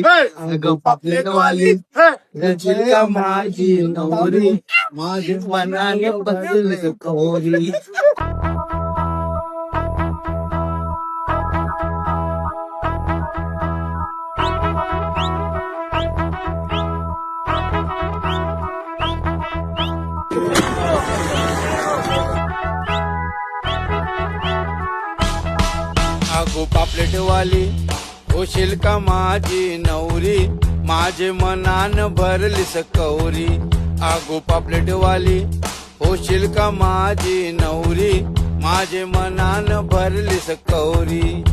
अगं पापलेटवाली रचल का माझी नवरी माझे मनाने बदल कोरी. अगो पापलेटवाली होशील का माझी नवरी माझे मनान भरलीस कौरी. अगो पापलेटवाली होशील का माझी नवरी माझे मनान भरलीस कौरी.